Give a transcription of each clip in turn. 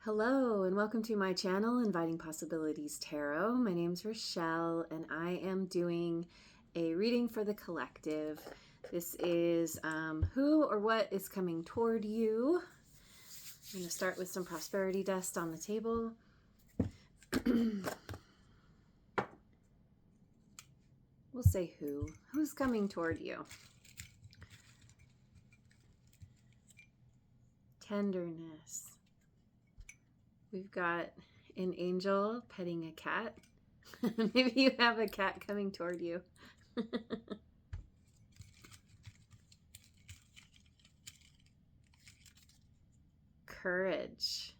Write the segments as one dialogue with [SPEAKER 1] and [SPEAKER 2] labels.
[SPEAKER 1] Hello and welcome to my channel, Inviting Possibilities Tarot. My name's Rochelle and I am doing a reading for the collective. This is who or what is coming toward you. I'm going to start with some prosperity dust on the table. We'll say who. Who's coming toward you? Tenderness. We've got an angel petting a cat. Maybe you have a cat coming toward you. Courage.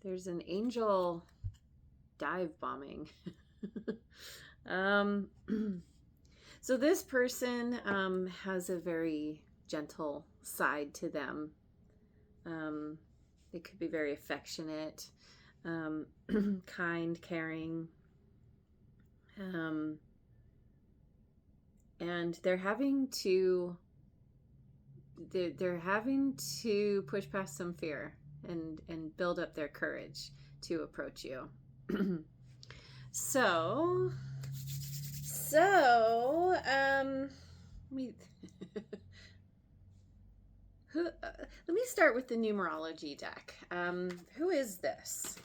[SPEAKER 1] There's an angel dive bombing. So this person has a very gentle side to them. They could be very affectionate, kind, caring, and they're having to push past some fear and build up their courage to approach you. So let me start with the numerology deck. Who is this?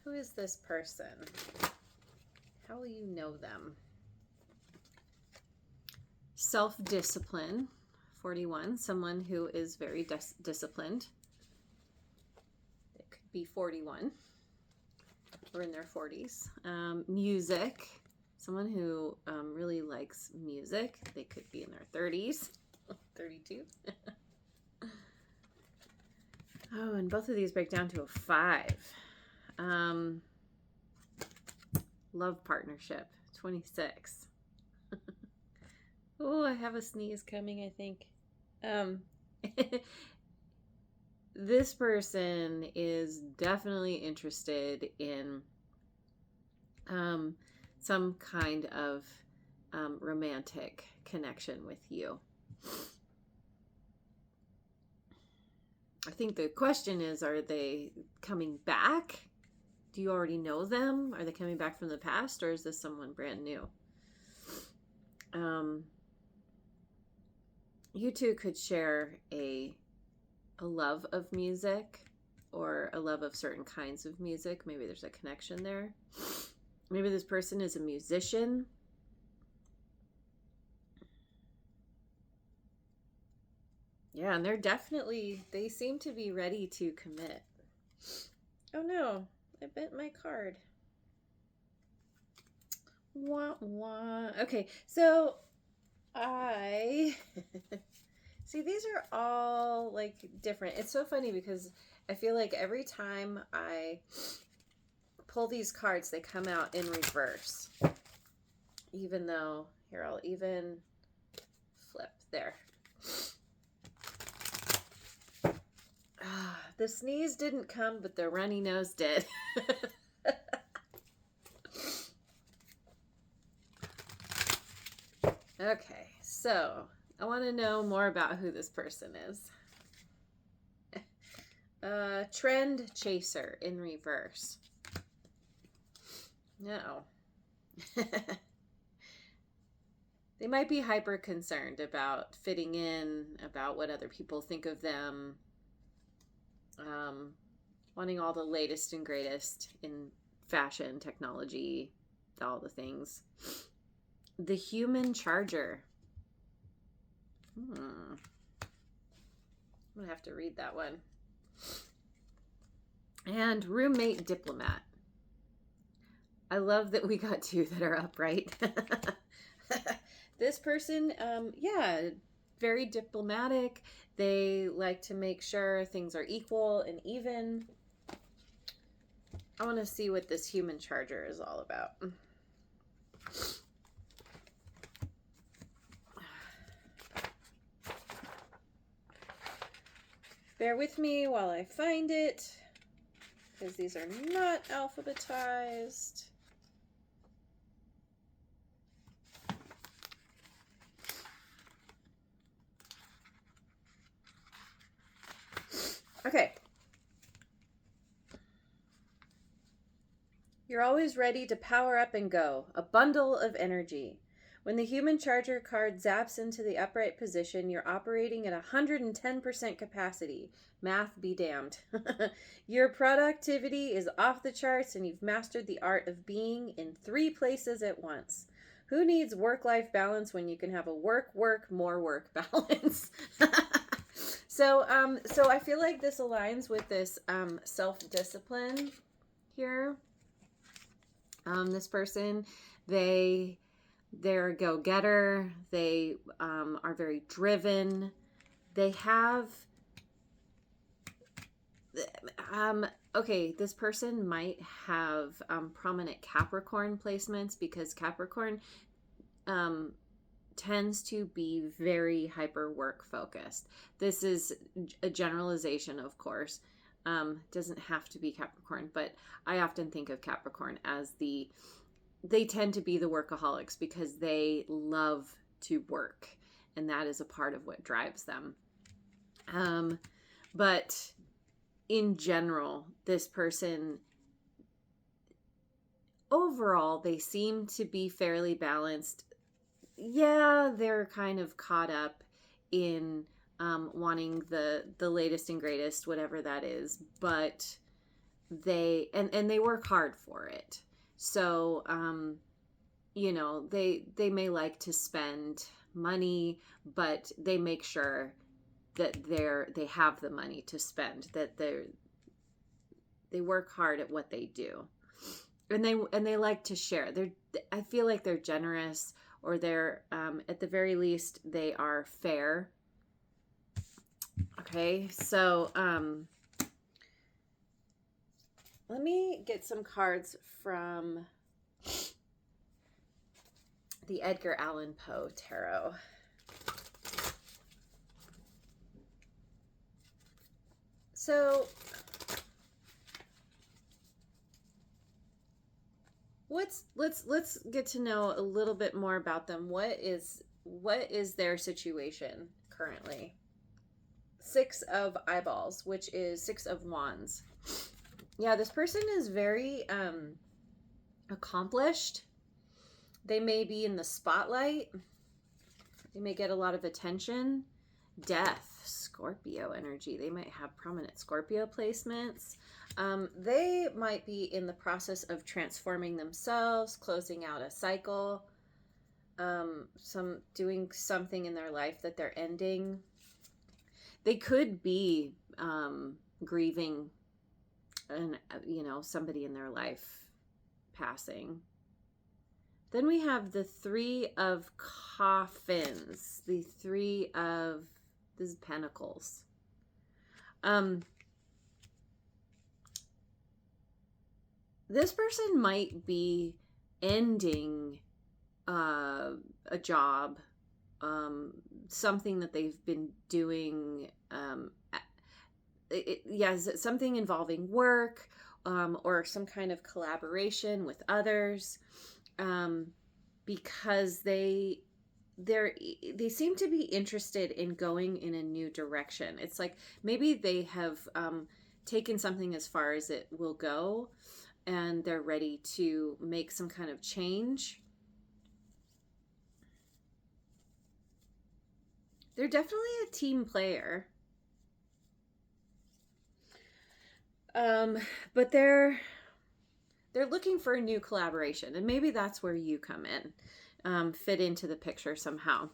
[SPEAKER 1] Who is this person? How will you know them? Self-discipline, 41. Someone who is very disciplined. It could be 41 or in their 40s. Music. Someone who really likes music. They could be in their 30s. 32. Oh, and both of these break down to a 5. Love partnership, 26. Oh, I have a sneeze coming, I think. This person is definitely interested in some kind of romantic connection with you. I think the question is, are they coming back? Do you already know them? Are they coming back from the past, or is this someone brand new? You two could share a love of music or a love of certain kinds of music. Maybe there's a connection there. Maybe this person is a musician. Yeah, and they seem to be ready to commit. Oh no, I bent my card. Wah, wah. Okay, so see, these are all like different. It's so funny because I feel like every time I pull these cards, they come out in reverse. Even though, here, I'll even flip there. The sneeze didn't come, but the runny nose did. Okay, so I want to know more about who this person is. Trend chaser in reverse. No. They might be hyper concerned about fitting in, about what other people think of them, wanting all the latest and greatest in fashion, technology, all the things. The human charger. I'm gonna have to read that one. And roommate diplomat. I love that we got 2 that are upright. This person, yeah, very diplomatic. They like to make sure things are equal and even. I want to see what this human charger is all about. Bear with me while I find it, because these are not alphabetized. You're always ready to power up and go, a bundle of energy. When the human charger card zaps into the upright position, you're operating at 110% capacity. Math be damned. Your productivity is off the charts and you've mastered the art of being in 3 places at once. Who needs work-life balance when you can have a work, more work balance? So I feel like this aligns with this self-discipline here. This person, they're a go-getter. They are very driven. They have okay, this person might have prominent Capricorn placements, because Capricorn tends to be very hyper work focused. This is a generalization, of course. Doesn't have to be Capricorn, but I often think of Capricorn as they tend to be the workaholics because they love to work, and that is a part of what drives them. But in general, this person, overall, they seem to be fairly balanced. Yeah, they're kind of caught up in wanting the latest and greatest, whatever that is, but they work hard for it. So, you know, they may like to spend money, but they make sure that they have the money to spend, that they work hard at what they do. And they like to share. I feel like they're generous, or they're at the very least they are fair. Okay, so let me get some cards from the Edgar Allan Poe Tarot. So let's get to know a little bit more about them. What is their situation currently? 6 of Eyeballs, which is 6 of Wands. Yeah, this person is very accomplished. They may be in the spotlight. They may get a lot of attention. Death, Scorpio energy. They might have prominent Scorpio placements. They might be in the process of transforming themselves, closing out a cycle, doing something in their life that they're ending. They could be grieving, and somebody in their life passing. Then we have the 3 of Coffins, the 3 of Pentacles. This person might be ending a job, something that they've been doing, something involving work, or some kind of collaboration with others, because they seem to be interested in going in a new direction. It's like maybe they have taken something as far as it will go, and they're ready to make some kind of change. They're definitely a team player. But they're looking for a new collaboration, and maybe that's where you come in, fit into the picture somehow.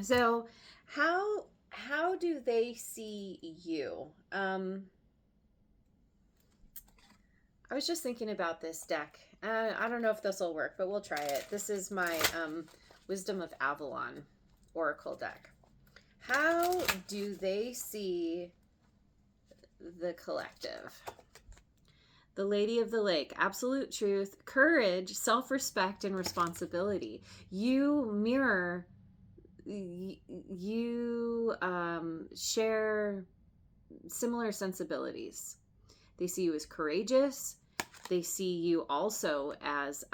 [SPEAKER 1] So how do they see you? I was just thinking about this deck. I don't know if this will work, but we'll try it. This is my Wisdom of Avalon Oracle deck. How do they see the collective? The Lady of the Lake, absolute truth, courage, self-respect, and responsibility. You mirror, you share similar sensibilities. They see you as courageous. They see you also as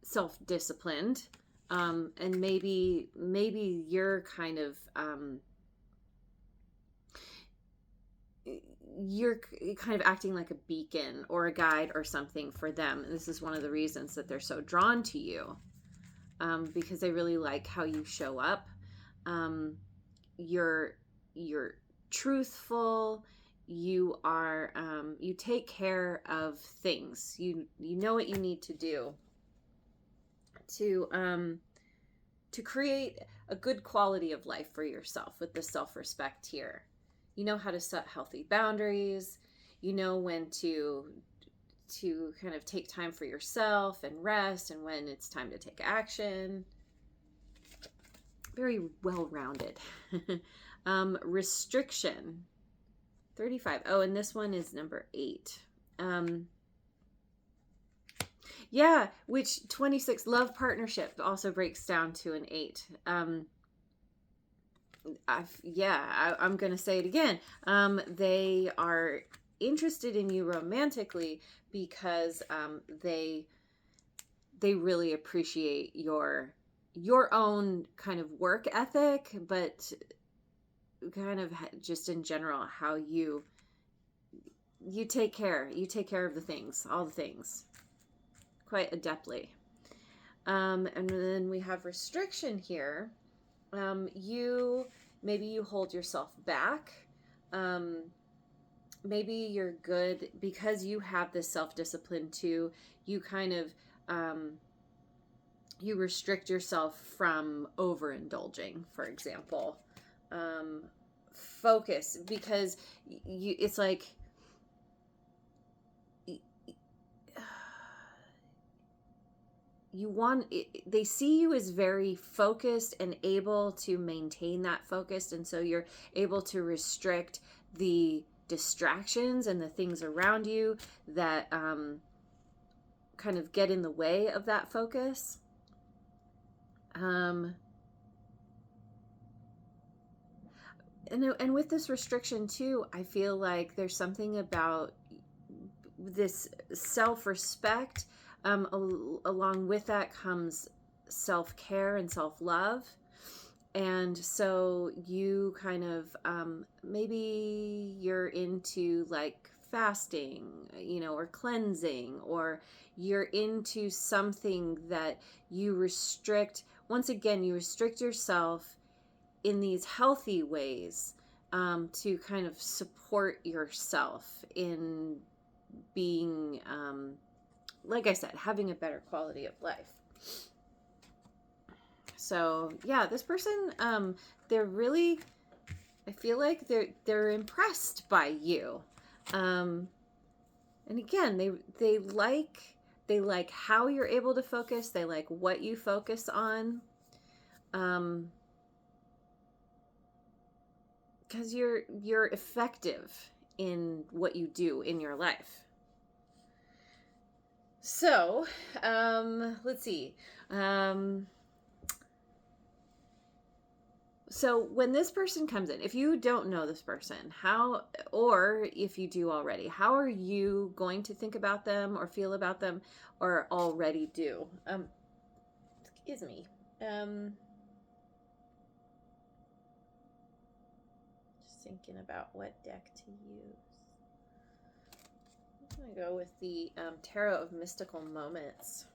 [SPEAKER 1] self-disciplined, and maybe you're kind of you're kind of acting like a beacon or a guide or something for them. And this is one of the reasons that they're so drawn to you, because they really like how you show up. You're truthful. You are, you take care of things. You know what you need to do to create a good quality of life for yourself with the self-respect here. You know how to set healthy boundaries. You know when to kind of take time for yourself and rest, and when it's time to take action. Very well-rounded. Restriction, 35. Oh, and this one is number 8. Yeah, which 26, love partnership, also breaks down to an 8. I'm going to say it again. They are interested in you romantically because they really appreciate your own kind of work ethic, but kind of just in general how you take care of the things, all the things, quite adeptly. And then we have restriction here. Maybe you hold yourself back. Maybe you're good because you have this self-discipline too. You kind of you restrict yourself from overindulging, for example. Focus, because it's like they see you as very focused and able to maintain that focus, and so you're able to restrict the distractions and the things around you that kind of get in the way of that focus. And with this restriction too, I feel like there's something about this self-respect. Along with that comes self-care and self-love. And so you kind of, maybe you're into like fasting, or cleansing, or you're into something that you restrict. Once again, you restrict yourself in these healthy ways, to kind of support yourself in being, like I said, having a better quality of life. So yeah, this person, they're really, I feel like they're impressed by you. And again, they like how you're able to focus. They like what you focus on. Because you're effective in what you do in your life. So, let's see. So when this person comes in, if you don't know this person, or if you do already, how are you going to think about them or feel about them, or already do? Excuse me. Just thinking about what deck to use. I'm going to go with the Tarot of Mystical Moments.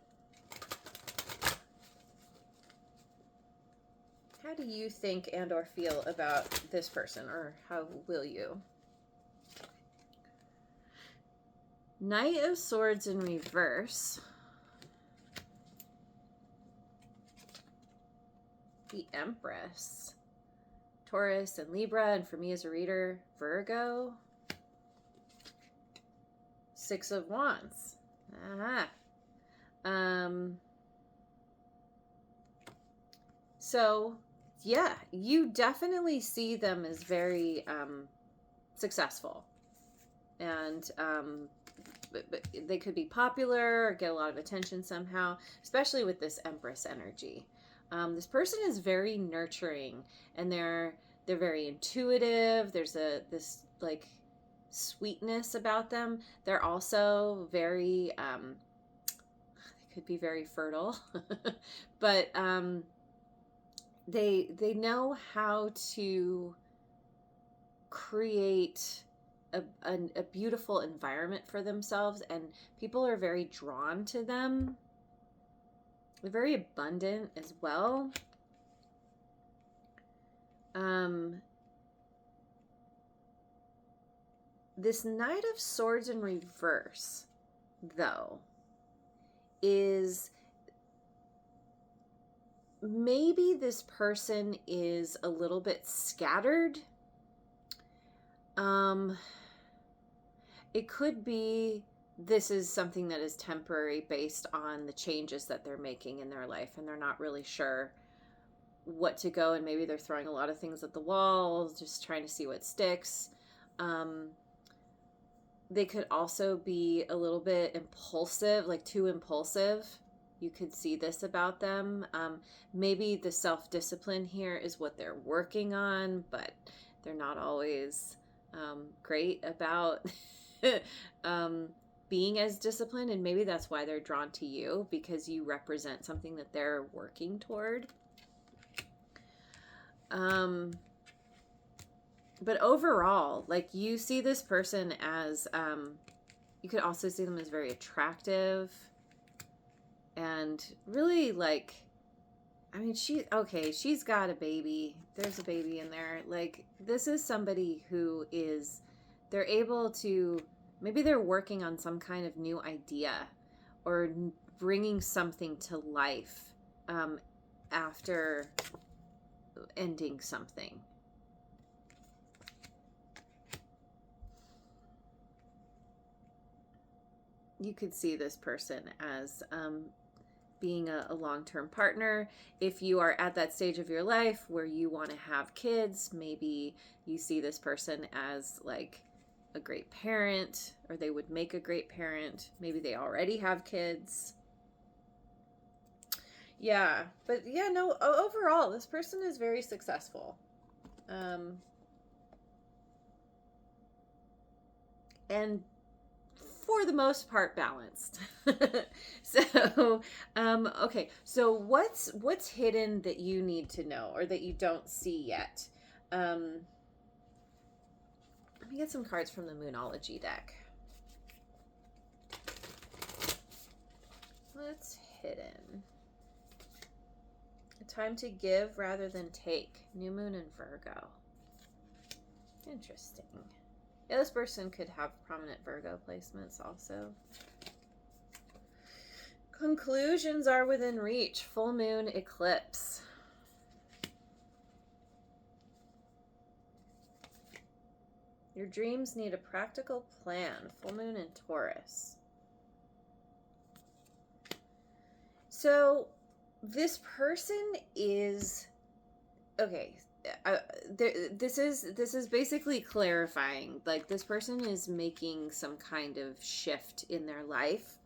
[SPEAKER 1] How do you think and or feel about this person, or how will you? Knight of Swords in reverse. The Empress. Taurus and Libra, and for me as a reader, Virgo. Six of Wands. So yeah, you definitely see them as very successful, and but they could be popular or get a lot of attention somehow, especially with this Empress energy. This person is very nurturing, and they're very intuitive. There's this like sweetness about them. They're also very they could be very fertile, but they know how to create a beautiful environment for themselves, and people are very drawn to them. They're very abundant as well. This Knight of Swords in reverse, though, is maybe this person is a little bit scattered. It could be this is something that is temporary based on the changes that they're making in their life, and they're not really sure what to go, and maybe they're throwing a lot of things at the wall, just trying to see what sticks. They could also be a little bit impulsive, like too impulsive. You could see this about them. Maybe the self-discipline here is what they're working on, but they're not always great about being as disciplined, and maybe that's why they're drawn to you, because you represent something that they're working toward. But overall, like, you see this person as, you could also see them as very attractive and really, like, I mean, she's got a baby. There's a baby in there. Like, this is somebody who is, they're able to, maybe they're working on some kind of new idea or bringing something to life after ending something. You could see this person as being a long-term partner. If you are at that stage of your life where you want to have kids, maybe you see this person as like a great parent, or they would make a great parent. Maybe they already have kids. Yeah, but yeah, no, overall, this person is very successful. And for the most part balanced. So, okay. So what's hidden that you need to know or that you don't see yet? Let me get some cards from the Moonology deck. What's hidden? A time to give rather than take. New moon in Virgo. Interesting. Yeah, this person could have prominent Virgo placements also. Conclusions are within reach. Full moon eclipse. Your dreams need a practical plan. Full moon in Taurus. So this person is, okay, this is basically clarifying, like, this person is making some kind of shift in their life.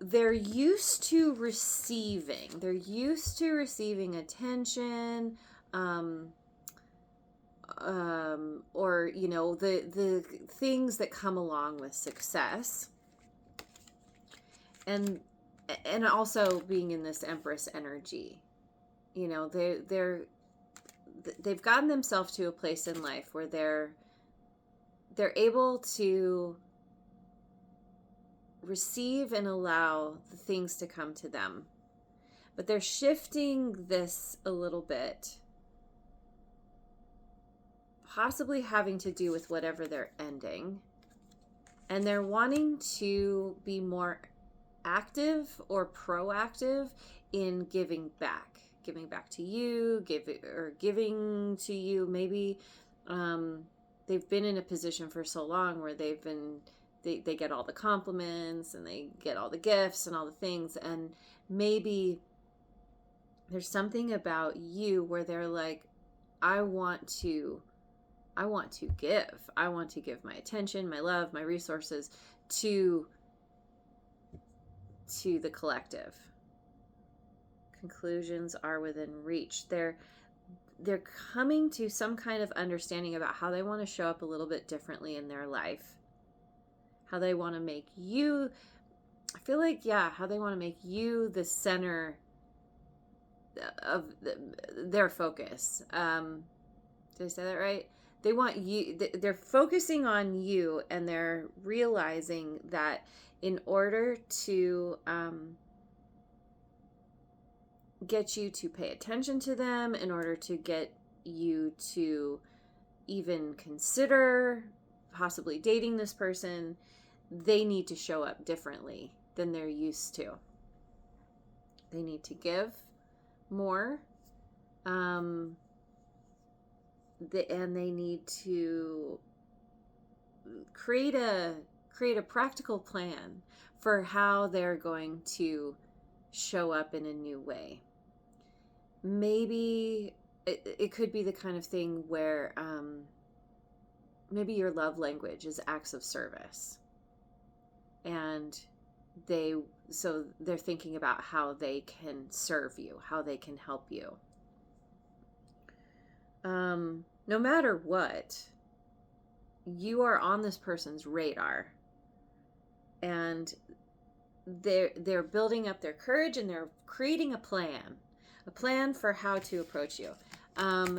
[SPEAKER 1] They're used to receiving. They're used to receiving attention, or, you know, the things that come along with success, and also being in this Empress energy. You know, they've gotten themselves to a place in life where they're able to receive and allow the things to come to them. But they're shifting this a little bit, possibly having to do with whatever they're ending. And they're wanting to be more active or proactive in giving back to you, giving to you. Maybe they've been in a position for so long where they get all the compliments and they get all the gifts and all the things, and maybe there's something about you where they're like, I want to give. I want to give my attention, my love, my resources to the collective. Conclusions are within reach. They're coming to some kind of understanding about how they want to show up a little bit differently in their life. How they want to make you, I feel like, yeah, how they want to make you the center of their focus. Did I say that right? They want you, they're focusing on you, and they're realizing that in order to get you to pay attention to them, in order to get you to even consider possibly dating this person, they need to show up differently than they're used to. They need to give more. And they need to create a practical plan for how they're going to show up in a new way. Maybe it could be the kind of thing where maybe your love language is acts of service, and they're thinking about how they can serve you, how they can help you. No matter what, you are on this person's radar, and they're building up their courage, and they're creating a plan for how to approach you.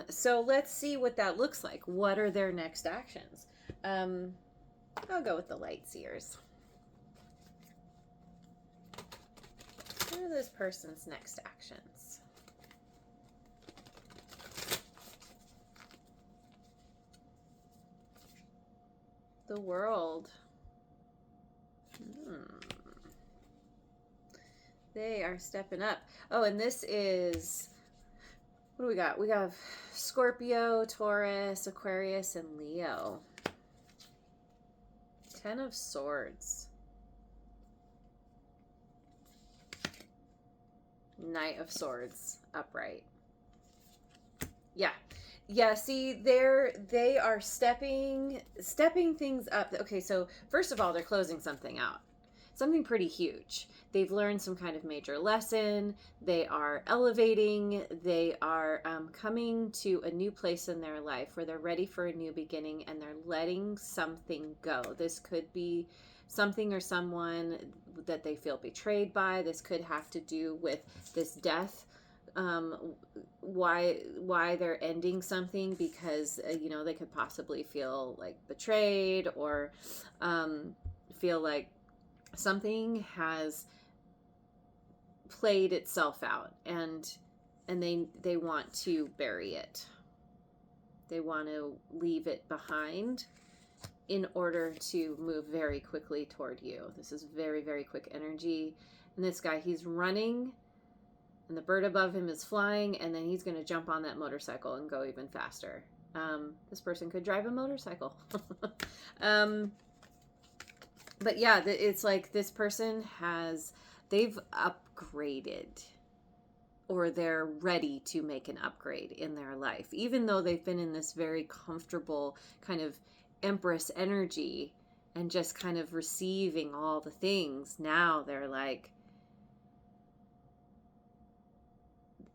[SPEAKER 1] So let's see what that looks like. What are their next actions? I'll go with the light seers. What are this person's next actions? The World. They are stepping up. Oh, and this is, what do we got? We have Scorpio, Taurus, Aquarius, and Leo. 10 of Swords. Knight of Swords, upright. Yeah, see, they are stepping things up. Okay, so first of all, they're closing something out. Something pretty huge. They've learned some kind of major lesson. They are elevating. They are coming to a new place in their life where they're ready for a new beginning, and they're letting something go. This could be something or someone that they feel betrayed by. This could have to do with this death. Why they're ending something, because they could possibly feel like betrayed, or feel like something has played itself out, and they want to bury it. They want to leave it behind in order to move very quickly toward you. This is very, very quick energy. And this guy, he's running, and the bird above him is flying, and then he's going to jump on that motorcycle and go even faster. This person could drive a motorcycle. But yeah, it's like this person they've upgraded, or they're ready to make an upgrade in their life. Even though they've been in this very comfortable kind of Empress energy and just kind of receiving all the things, now they're like,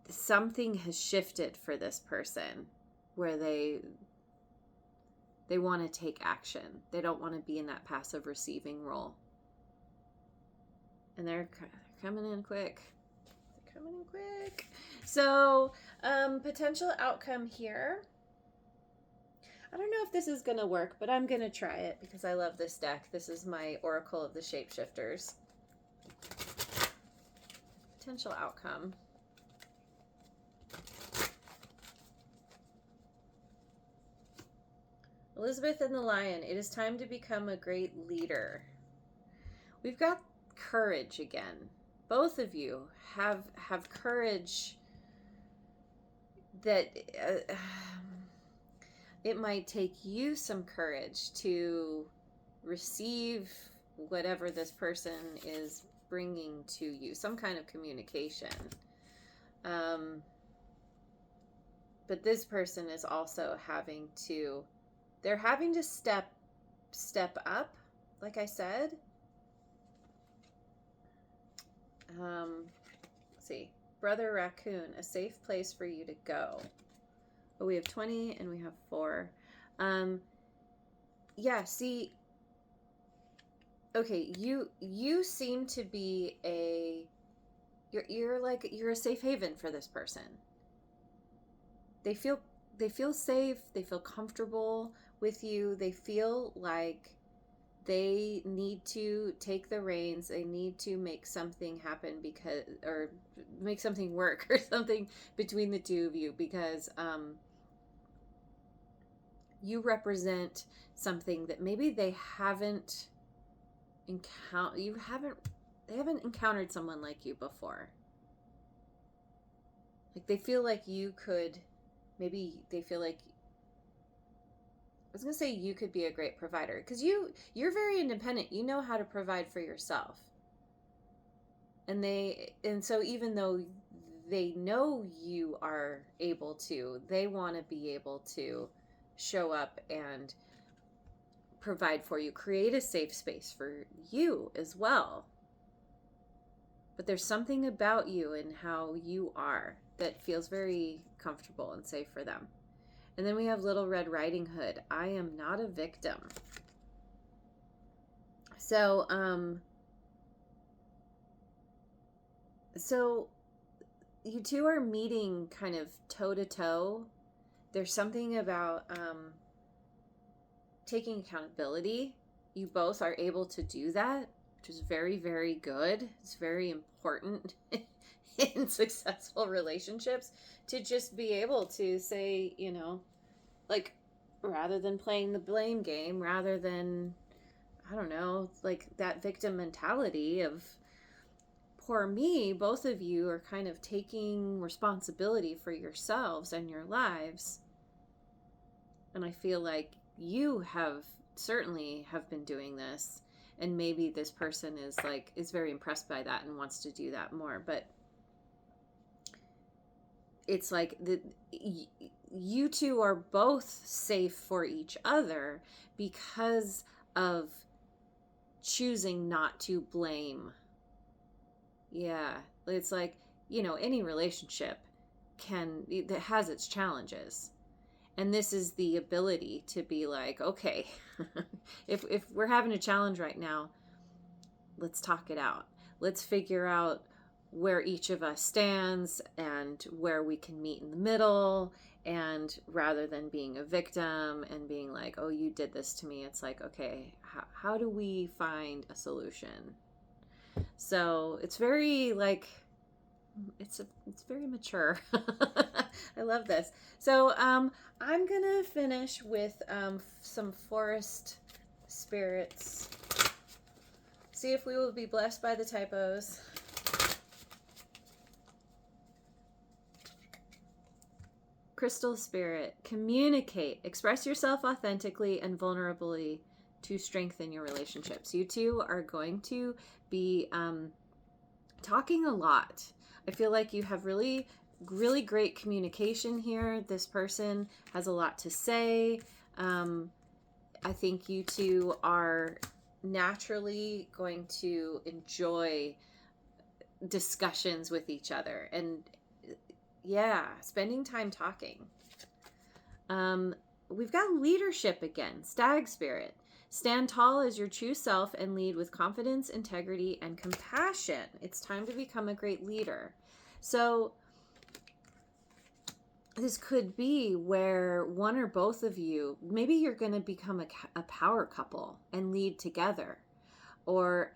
[SPEAKER 1] something has shifted for this person where they want to take action. They don't want to be in that passive receiving role. And they're coming in quick. They're coming in quick. So, potential outcome here. I don't know if this is going to work, but I'm going to try it because I love this deck. This is my Oracle of the Shapeshifters. Potential outcome. Elizabeth and the Lion. It is time to become a great leader. We've got courage again. Both of you have courage that it might take you some courage to receive whatever this person is bringing to you, some kind of communication. But this person is also having to step up, like I said. Let's see. Brother Raccoon, a safe place for you to go. Oh, we have 20 and we have 4. Yeah, see, okay, you seem to be you're a safe haven for this person. They feel they feel safe, they feel comfortable with you, they feel like they need to take the reins, they need to make something happen, because, or make something work or something between the two of you, because you represent something that maybe they haven't encountered someone like you before. Like they feel like you could, maybe they feel like, I was gonna say you could be a great provider, because you're very independent. You know how to provide for yourself. And so even though they know you are able to, they want to be able to show up and provide for you, create a safe space for you as well. But there's something about you and how you are that feels very comfortable and safe for them. And then we have Little Red Riding Hood. I am not a victim. So, so you two are meeting kind of toe to toe. There's something about taking accountability. You both are able to do that, which is very, very good. It's very important in successful relationships to just be able to say, like, rather than playing the blame game, rather than, I don't know, like that victim mentality of poor me, both of you are kind of taking responsibility for yourselves and your lives. And I feel like you certainly have been doing this, and maybe this person is very impressed by that and wants to do that more. But it's like you two are both safe for each other because of choosing not to blame. Yeah, it's like, any relationship that has its challenges. And this is the ability to be like, okay, if we're having a challenge right now, let's talk it out. Let's figure out where each of us stands and where we can meet in the middle. And rather than being a victim and being like, oh, you did this to me, it's like, okay, how do we find a solution? So it's very it's very mature. I love this. So I'm gonna finish with some forest spirits. See if we will be blessed by the typos. Crystal Spirit, communicate, express yourself authentically and vulnerably to strengthen your relationships. You two are going to be talking a lot. I feel like you have really, really great communication here. This person has a lot to say. I think you two are naturally going to enjoy discussions with each other, and spending time talking. We've got leadership again. Stag Spirit. Stand tall as your true self and lead with confidence, integrity, and compassion. It's time to become a great leader. So this could be where one or both of you, maybe you're going to become a power couple and lead together. Or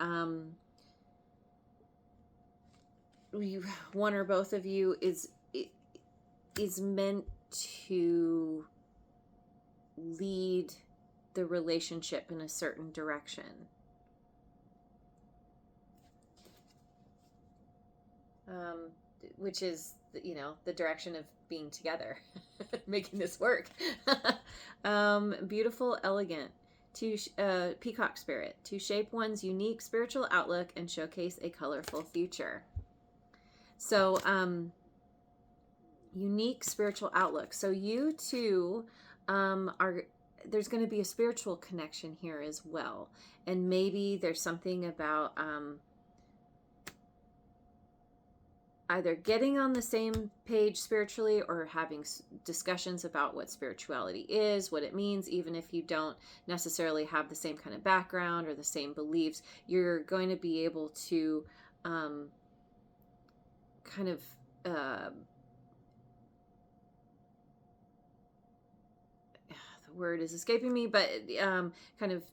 [SPEAKER 1] one or both of you is meant to lead the relationship in a certain direction. Which is, the direction of being together, making this work. Beautiful, elegant. Peacock Spirit. To shape one's unique spiritual outlook and showcase a colorful future. So, unique spiritual outlook. So you two there's going to be a spiritual connection here as well. And maybe there's something about either getting on the same page spiritually or having discussions about what spirituality is, what it means, even if you don't necessarily have the same kind of background or the same beliefs. You're going to be able to kind of the word is escaping me, but kind of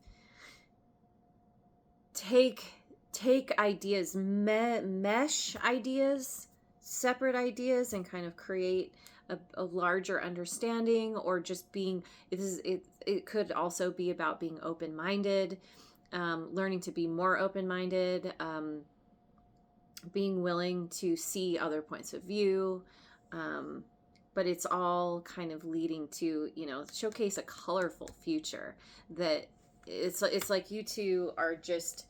[SPEAKER 1] take ideas, mesh ideas, separate ideas, and kind of create a larger understanding, or just being, it could also be about being open-minded, learning to be more open-minded, being willing to see other points of view, but it's all kind of leading to, showcase a colorful future. That it's like you two are just,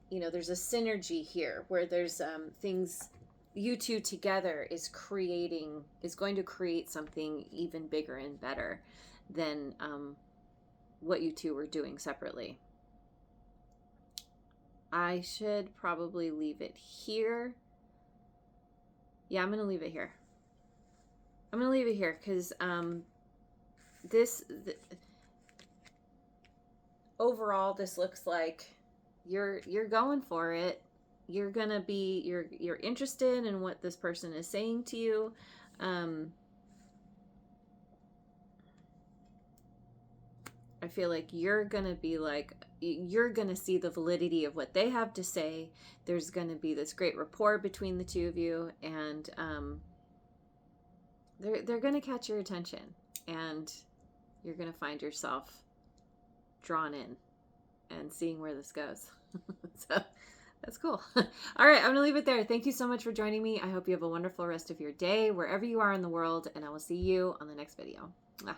[SPEAKER 1] there's a synergy here where there's things, you two together is going to create something even bigger and better than what you two were doing separately. I should probably leave it here. Yeah, I'm going to leave it here. I'm going to leave it here because overall, this looks like you're going for it. You're going to be, you're interested in what this person is saying to you. I feel like you're going to be like, you're going to see the validity of what they have to say. There's going to be this great rapport between the two of you, and they're going to catch your attention, and you're going to find yourself drawn in and seeing where this goes. So that's cool. All right, I'm going to leave it there. Thank you so much for joining me. I hope you have a wonderful rest of your day, wherever you are in the world, and I will see you on the next video. Mwah.